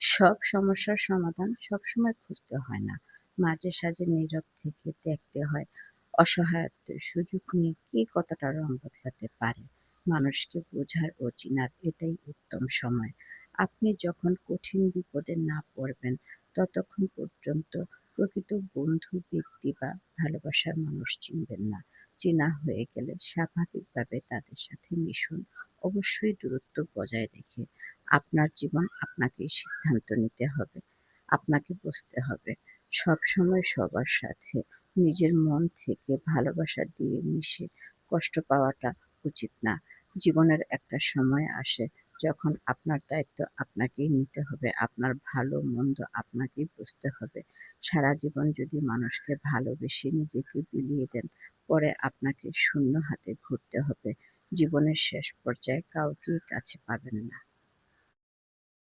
সব সমস্যার সমাধান সবসময় খুঁজতে হয় না। মাঝে সাঝে নীরব থেকে দেখতে হয় অসহায়ত্বের সুযোগ নিয়ে কে কতটা রং বদলাতে পারে। মানুষকে বোঝার ও চিনার এটাই উত্তম সময়। আপনি যখন কঠিন বিপদে না পড়বেন ততক্ষণ পর্যন্ত প্রকৃত বন্ধু ব্যক্তি বা ভালোবাসার মানুষ চিনবেন না। চেনা হয়ে গেলে স্বাভাবিকভাবে তাদের সাথে মিশুন। অবশ্যই দূরত্ব বজায় রেখে। আপনার জীবন আপনাকেই সিদ্ধান্ত নিতে হবে। আপনাকে বুঝতে হবে। সবসময় সবার সাথে নিজের মন থেকে ভালোবাসা দিয়ে মিশে কষ্ট পাওয়াটা উচিত না। জীবনের একটা সময় আসে যখন আপনার দায়িত্ব আপনাকেই নিতে হবে। আপনার ভালো-মন্দ আপনাকেই বুঝতে হবে। সারা জীবন যদি মানুষকে ভালোবেসে নিজেকে বিলিয়ে দেন, পরে আপনাকে শূন্য হাতে ঘুরতে হবে। জীবনের শেষ পর্যায়ে কাউকেই কাছে পাবেন না।